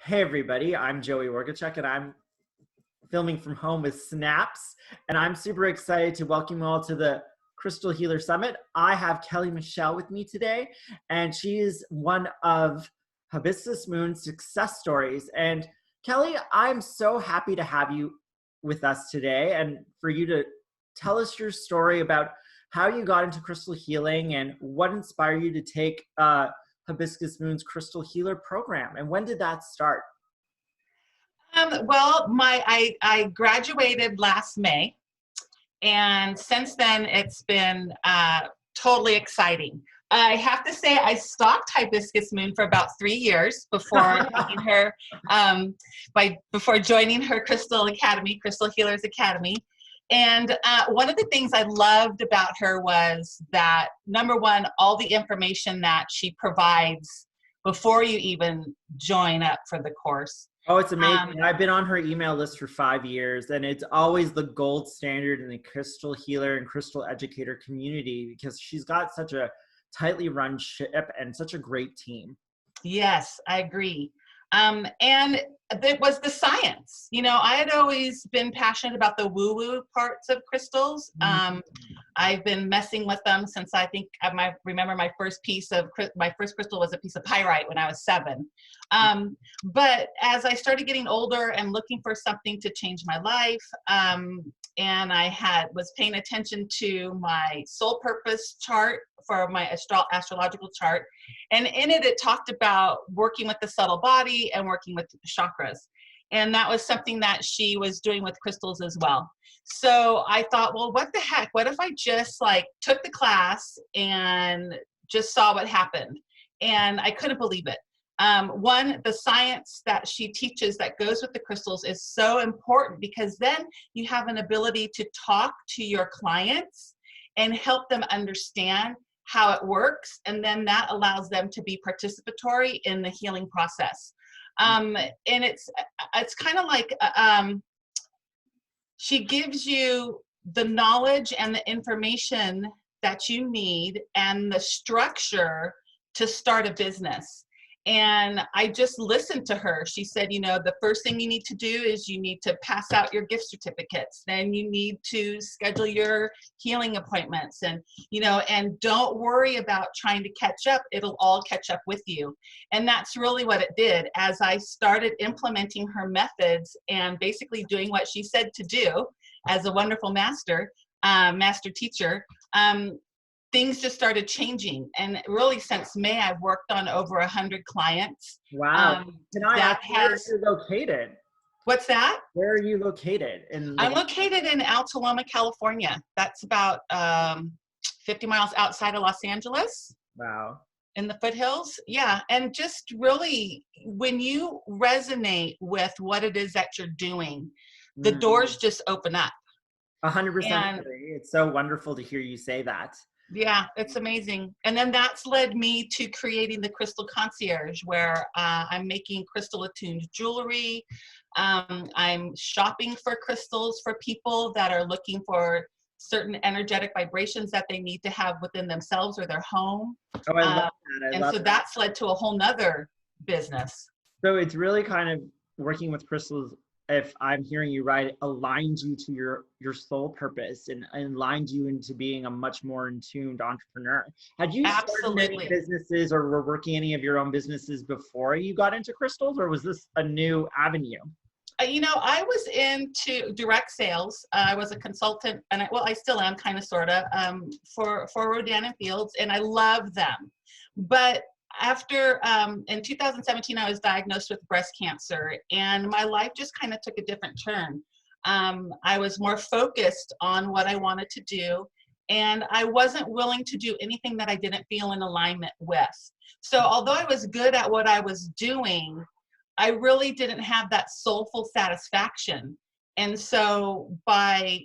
Hey everybody, I'm Joey Worgachuk and I'm filming from home with Snaps, and I'm super excited to welcome you all to the Crystal Healer Summit. I have Kellee Michelle with me today, and she is one of Hibiscus Moon's success stories. And Kellee, I'm so happy to have you with us today and for you to tell us your story about how you got into crystal healing and what inspired you to take Hibiscus Moon's Crystal Healer program, and when did that start? I graduated last May, and since then it's been totally exciting. I have to say I stalked Hibiscus Moon for about 3 years before taking her, before joining her Crystal Academy, Crystal Healers Academy. And one of the things I loved about her was that, number one, all the information that she provides before you even join up for the course. Oh, it's amazing. I've been on her email list for 5 years, and it's always the gold standard in the crystal healer and crystal educator community because she's got such a tightly run ship and such a great team. Yes, I agree. And it was the science. You know, I had always been passionate about the woo-woo parts of crystals. I've been messing with them since I think remember my first crystal was a piece of pyrite when I was 7. But as I started getting older and looking for something to change my life, and was paying attention to my soul purpose chart for my astrological chart, and in it talked about working with the subtle body and working with chakras, and that was something that she was doing with crystals as well. So I thought, well, what the heck, what if I just took the class and just saw what happened? And I couldn't believe it. One, the science that she teaches that goes with the crystals is so important, because then you have an ability to talk to your clients and help them understand how it works, and then that allows them to be participatory in the healing process. And it's kind of like she gives you the knowledge and the information that you need and the structure to start a business. And I just listened to her. She said, you know, the first thing you need to do is you need to pass out your gift certificates. Then you need to schedule your healing appointments, and, you know, and don't worry about trying to catch up. It'll all catch up with you. And that's really what it did. As I started implementing her methods and basically doing what she said to do as a wonderful master teacher, things just started changing. And really, since May, I've worked on over 100 clients. Wow. Can I ask where you're located? What's that? Where are you located? I'm located in Altaloma, California. That's about 50 miles outside of Los Angeles. Wow. In the foothills. Yeah. And just really, when you resonate with what it is that you're doing, the doors just open up. 100% agree. It's so wonderful to hear you say that. Yeah, it's amazing. And then that's led me to creating the Crystal Concierge, where I'm making crystal attuned jewelry. I'm shopping for crystals for people that are looking for certain energetic vibrations that they need to have within themselves or their home. Oh, I love that. That's led to a whole nother business. So it's really kind of working with crystals, if I'm hearing you right, aligns you to your soul purpose and aligned you into being a much more in tuned entrepreneur. Had you started any businesses or were working any of your own businesses before you got into crystals, or was this a new avenue? You know, I was into direct sales. I was a consultant, and I still am, kind of, sort of, for Rodan and Fields, and I love them. But after, in 2017, I was diagnosed with breast cancer, and my life just kind of took a different turn. I was more focused on what I wanted to do, and I wasn't willing to do anything that I didn't feel in alignment with. So although I was good at what I was doing, I really didn't have that soulful satisfaction. And so by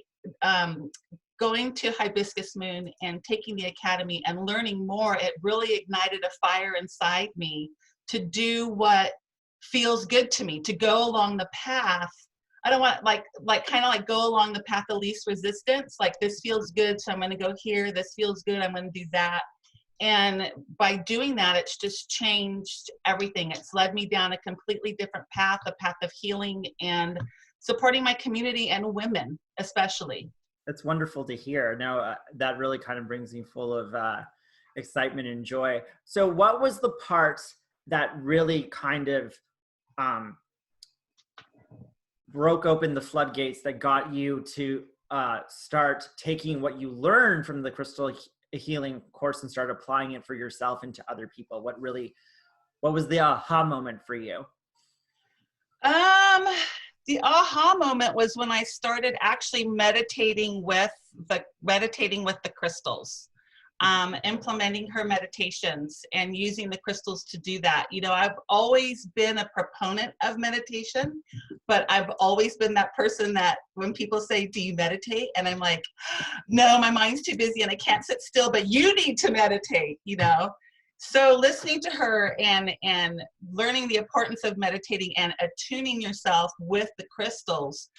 going to Hibiscus Moon and taking the academy and learning more, it really ignited a fire inside me to do what feels good to me, to go along the path. I don't want kind of go along the path of least resistance. Like, this feels good, so I'm going to go here. This feels good, I'm going to do that. And by doing that, it's just changed everything. It's led me down a completely different path, a path of healing and supporting my community and women, especially. That's wonderful to hear. Now, that really kind of brings me full of excitement and joy. So what was the part that really kind of broke open the floodgates that got you to start taking what you learned from the crystal healing course and start applying it for yourself and to other people? What was the aha moment for you? The aha moment was when I started actually meditating with the crystals, implementing her meditations and using the crystals to do that. You know, I've always been a proponent of meditation, but I've always been that person that when people say, do you meditate? And I'm like, no, my mind's too busy and I can't sit still, but you need to meditate, you know? So listening to her and learning the importance of meditating and attuning yourself with the crystals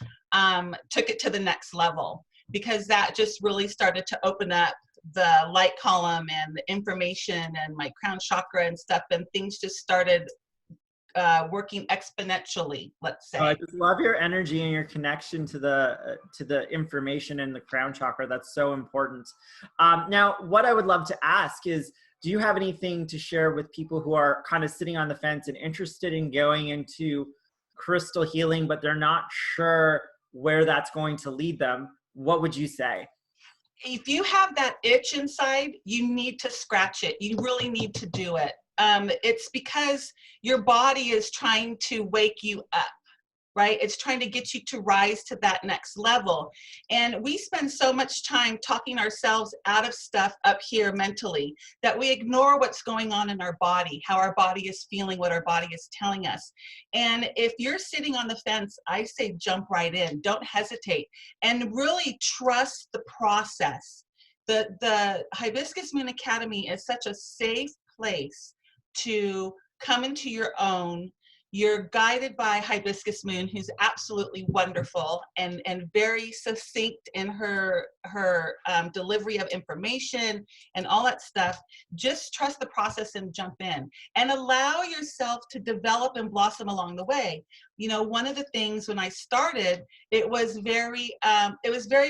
took it to the next level, because that just really started to open up the light column and the information and my crown chakra and stuff, and things just started working exponentially, let's say. Oh, I just love your energy and your connection to the information in the crown chakra. That's so important. Now, what I would love to ask is, do you have anything to share with people who are kind of sitting on the fence and interested in going into crystal healing, but they're not sure where that's going to lead them? What would you say? If you have that itch inside, you need to scratch it. You really need to do it. It's because your body is trying to wake you up, right? It's trying to get you to rise to that next level. And we spend so much time talking ourselves out of stuff up here mentally that we ignore what's going on in our body, how our body is feeling, what our body is telling us. And if you're sitting on the fence, I say jump right in. Don't hesitate and really trust the process. The Hibiscus Moon Academy is such a safe place to come into your own. You're guided by Hibiscus Moon, who's absolutely wonderful and very succinct in her delivery of information and all that stuff. Just trust the process and jump in and allow yourself to develop and blossom along the way. You know, one of the things when I started, it was very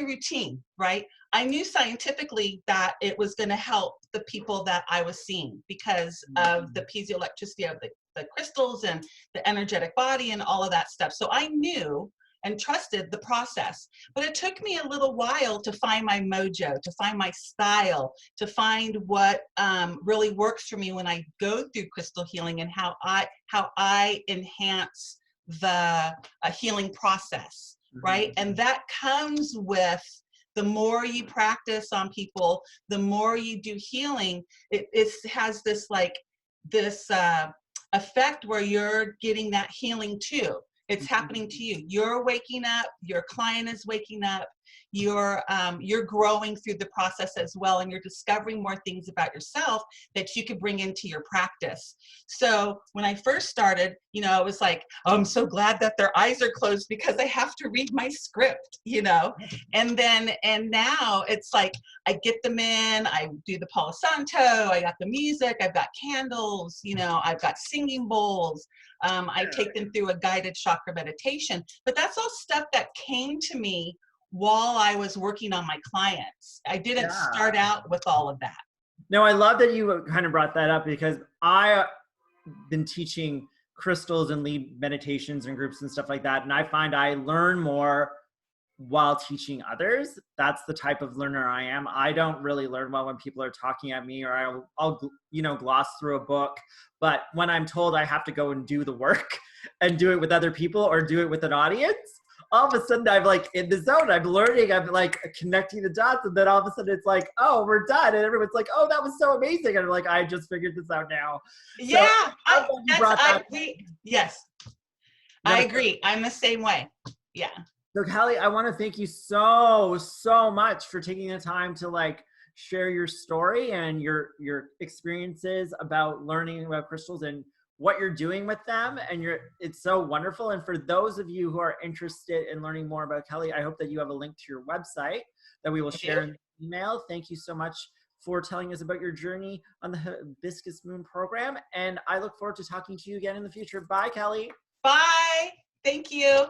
routine, right? I knew scientifically that it was going to help the people that I was seeing because of the piezoelectricity of the crystals and the energetic body and all of that stuff. So I knew and trusted the process, but it took me a little while to find my mojo, to find my style, to find what really works for me when I go through crystal healing and how I enhance the healing process, right? And that comes with the more you practice on people, the more you do healing, it has this effect where you're getting that healing too. It's happening to you. You're waking up, your client is waking up, you're growing through the process as well, and you're discovering more things about yourself that you could bring into your practice. So when I first started, you know, I was like, oh, I'm so glad that their eyes are closed because I have to read my script, you know. And now it's like I get them in, I do the Palo Santo, I got the music, I've got candles, you know, I've got singing bowls. I take them through a guided chakra meditation, but that's all stuff that came to me while I was working on my clients. I didn't start out with all of that. No, I love that you kind of brought that up because I've been teaching crystals and lead meditations and groups and stuff like that. And I find I learn more while teaching others. That's the type of learner I am. I don't really learn well when people are talking at me, or I'll you know, gloss through a book. But when I'm told I have to go and do the work and do it with other people or do it with an audience, all of a sudden I'm like in the zone. I'm learning. I'm like connecting the dots, and then all of a sudden it's like, oh, we're done, and everyone's like, oh, that was so amazing, and I'm like, I just figured this out now. Yeah, So yes, I agree. I'm the same way. Yeah. So Kellee, I want to thank you so much for taking the time to like share your story and your experiences about learning about crystals and what you're doing with them. And it's so wonderful. And for those of you who are interested in learning more about Kellee, I hope that you have a link to your website that we will share in the email. Thank you so much for telling us about your journey on the Hibiscus Moon program. And I look forward to talking to you again in the future. Bye, Kellee. Bye. Thank you.